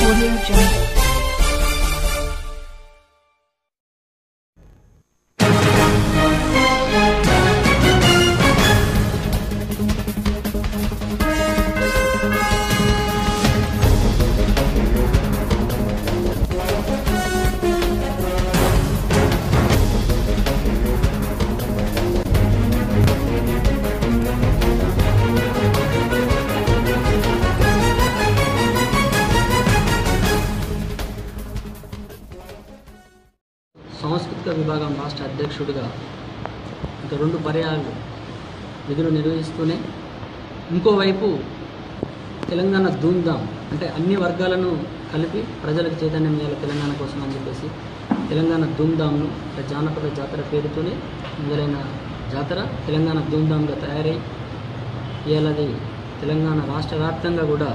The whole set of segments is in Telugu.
Audio Jungle. సాంస్కృతిక విభాగం రాష్ట్ర అధ్యక్షుడిగా గత 2 పర్యాయాలు విధులు నిర్వహిస్తూనే ఇంకోవైపు తెలంగాణ ధూమ్ధామ్ అంటే అన్ని వర్గాలను కలిపి ప్రజలకు చైతన్యం చేయాలి తెలంగాణ కోసం అని చెప్పేసి తెలంగాణ ధూమ్ధామ్ను జానపద జాతర పేరుతోనే మొదలైన జాతర తెలంగాణ ధూమ్ధామ్గా తయారై ఇవాళది తెలంగాణ రాష్ట్ర వ్యాప్తంగా కూడా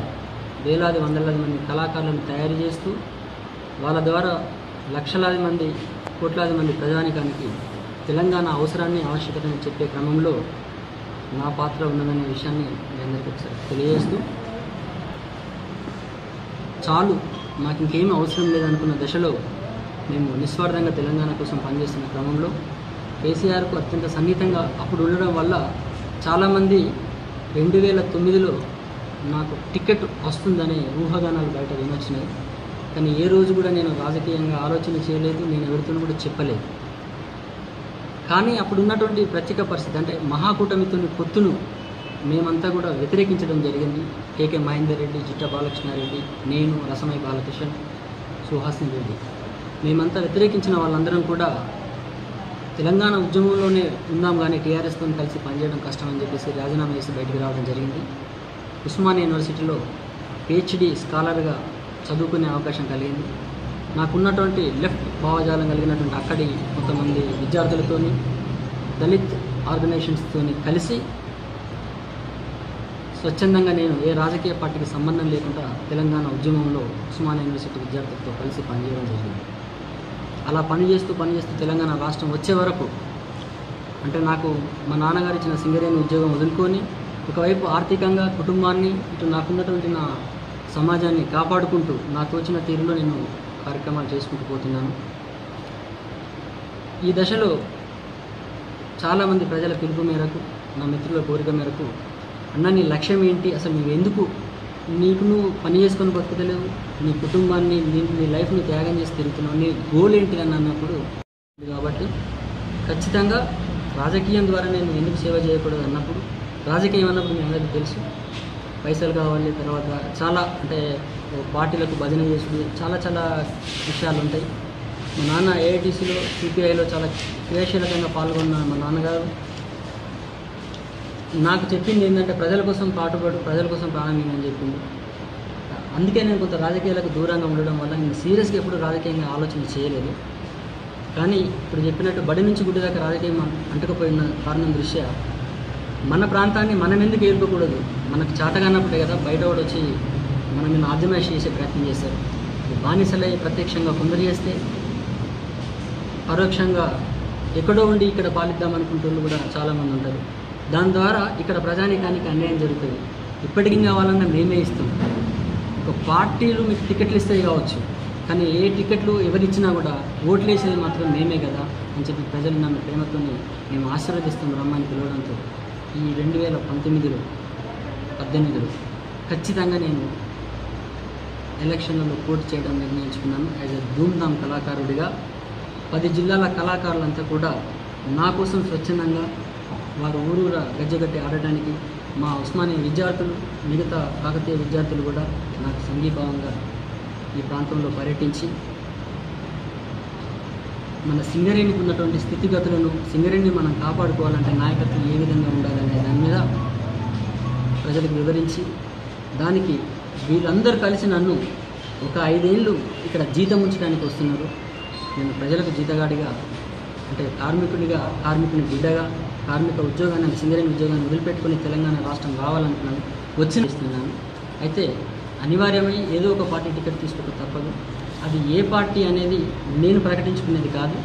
వేలాది వందలాది మంది కళాకారులను తయారు చేస్తూ వాళ్ళ ద్వారా లక్షలాది మంది కోట్లాది మంది ప్రజానికానికి తెలంగాణ అవసరాన్ని ఆవశ్యకతని చెప్పే క్రమంలో నా పాత్ర ఉన్నదనే విషయాన్ని మీ అందరికీ ఒకసారి తెలియజేస్తూ చాలు మాకు ఇంకేమీ అవసరం లేదనుకున్న దశలో మేము నిస్వార్థంగా తెలంగాణ కోసం పనిచేస్తున్న క్రమంలో కేసీఆర్కు అత్యంత సన్నిహితంగా అప్పుడు ఉండడం వల్ల చాలామంది 2009లో నాకు టికెట్ వస్తుందనే ఊహాగానాలు బయట వినొచ్చినాయి. కానీ ఏ రోజు కూడా నేను రాజకీయంగా ఆలోచన చేయలేదు, నేను ఎవరితోనూ కూడా చెప్పలేదు. కానీ అప్పుడు ఉన్నటువంటి ప్రత్యేక పరిస్థితి అంటే మహాకూటమితో పొత్తును మేమంతా కూడా వ్యతిరేకించడం జరిగింది. కేకే మహేందర్ రెడ్డి, జిట్టా బాలకృష్ణారెడ్డి, నేను, రసమై బాలకిషన్, సుహాసిని రెడ్డి మేమంతా వ్యతిరేకించిన వాళ్ళందరం కూడా తెలంగాణ ఉద్యమంలోనే ఉందాం కానీ టీఆర్ఎస్తో కలిసి పనిచేయడం కష్టం అని చెప్పేసి రాజీనామా చేసి బయటకు రావడం జరిగింది. ఉస్మానియా యూనివర్సిటీలో PhD స్కాలర్గా చదువుకునే అవకాశం కలిగింది. నాకున్నటువంటి లెఫ్ట్ భావజాలం కలిగినటువంటి అక్కడి కొంతమంది విద్యార్థులతోని దళిత్ ఆర్గనైజేషన్స్తో కలిసి స్వచ్ఛందంగా నేను ఏ రాజకీయ పార్టీకి సంబంధం లేకుండా తెలంగాణ ఉద్యమంలో ఉస్మానియా యూనివర్సిటీ విద్యార్థులతో కలిసి పనిచేయడం జరిగింది. అలా పనిచేస్తూ తెలంగాణ రాష్ట్రం వచ్చే వరకు అంటే నాకు మా నాన్నగారు ఇచ్చిన సింగరేణి ఉద్యోగం వదులుకొని ఒకవైపు ఆర్థికంగా కుటుంబాన్ని ఇటు నాకున్నటువంటి నా సమాజాన్ని కాపాడుకుంటూ నాకు వచ్చిన తీరులో నేను కార్యక్రమాలు చేసుకుంటూ పోతున్నాను. ఈ దశలో చాలామంది ప్రజల పిలుపు మేరకు నా మిత్రుల కోరిక మేరకు అన్న నీ లక్ష్యం ఏంటి, అసలు నువ్వెందుకు నువ్వు పని చేసుకొని బతుకుతలేవు, నీ కుటుంబాన్ని నీ లైఫ్ని త్యాగం చేసి తిరుగుతున్నావు, నీ గోల్ ఏంటి అని అన్నప్పుడు కాబట్టి ఖచ్చితంగా రాజకీయం ద్వారా నేను ఎందుకు సేవ చేయకూడదు అన్నప్పుడు రాజకీయం అన్నప్పుడు మీ అందరికీ తెలుసు పైసలు కావాలి, తర్వాత చాలా అంటే పార్టీలకు భజన చేసుడు చాలా విషయాలు ఉంటాయి. మా నాన్న AITCలో CPIలో చాలా క్రియాశీలకంగా పాల్గొన్న మా నాన్నగారు నాకు చెప్పింది ఏంటంటే ప్రజల కోసం పాటుపడు, ప్రజల కోసం ప్రాణం అని చెప్పింది. అందుకే నేను కొంత రాజకీయాలకు దూరంగా ఉండడం వల్ల నేను సీరియస్గా ఎప్పుడు రాజకీయంగా ఆలోచన చేయలేదు. కానీ ఇప్పుడు చెప్పినట్టు బడి నుంచి గుడి దాకా రాజకీయం అంటుకుపోయిన కారణం దృష్ట్యా మన ప్రాంతాన్ని మనం ఎందుకు ఏలుకోకూడదు, మనకు చేతగానప్పుడే కదా బయట కూడా వచ్చి మనం ఇలా ఆద్యమాషి చేసే ప్రయత్నం చేశారు. బానిసలై ప్రత్యక్షంగా కొందరు చేస్తే పరోక్షంగా ఎక్కడో ఉండి ఇక్కడ పాలిద్దామనుకుంటున్న కూడా చాలామంది ఉంటారు. దాని ద్వారా ఇక్కడ ప్రజానీకానికి అన్యాయం జరుగుతుంది. ఇప్పటికీ కావాలన్నా మేమే ఇస్తాం. ఒక పార్టీలు మీకు టికెట్లు ఇస్తాయి కావచ్చు, కానీ ఏ టికెట్లు ఎవరిచ్చినా కూడా ఓట్లు వేసేది మాత్రం మేమే కదా అని చెప్పి ప్రజలు నన్ను ప్రేమతో మేము ఆశీర్వదిస్తాం రమ్మని పిలవడంతో ఈ 2019లో 18లో ఖచ్చితంగా నేను ఎలక్షన్లలో పోటీ చేయడం నిర్ణయించుకున్నాను. యాజ్ ఎ ధూమ్ధామ్ కళాకారుడిగా 10 జిల్లాల కళాకారులంతా కూడా నా కోసం స్వచ్ఛందంగా వారు ఊరూరా గజ్జగట్టి ఆడటానికి మా ఉస్మానియా విద్యార్థులు మిగతా కాకతీయ విద్యార్థులు కూడా నాకు సంఘీభావంగా ఈ ప్రాంతంలో పర్యటించి మన సింగరేణికి ఉన్నటువంటి స్థితిగతులను సింగరేణిని మనం కాపాడుకోవాలంటే నాయకత్వం ఏ విధంగా ఉండాలనే దాని మీద ప్రజలకు వివరించి దానికి వీళ్ళందరూ కలిసి నన్ను ఒక 5 ఏళ్ళు ఇక్కడ జీతం ఉంచడానికి వస్తున్నారు. నేను ప్రజలకు జీతగాడిగా అంటే కార్మికుని బిడ్డగా కార్మిక ఉద్యోగాన్ని సింగరేణి ఉద్యోగాన్ని వదిలిపెట్టుకుని తెలంగాణ రాష్ట్రం రావాలనుకున్నాను, వచ్చిస్తున్నాను. అయితే అనివార్యమై ఏదో ఒక పార్టీ టికెట్ తీసుకోక తప్పదు. అది ఏ పార్టీ అనేది నేను ప్రకటించుకునేది కాదు.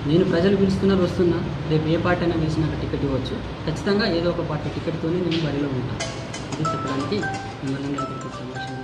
నేను ప్రజలు పిలుస్తున్నారు, వస్తున్నా, రేపు ఏ పార్టీ అయినా పిలిచి నాకు టికెట్ ఇవ్వచ్చు. ఖచ్చితంగా ఏదో ఒక పార్టీ టికెట్తోనే నేను బరిలో ఉంటాను. ఇది చెప్పడానికి మిమ్మల్ని అందరికీ సంభాషణ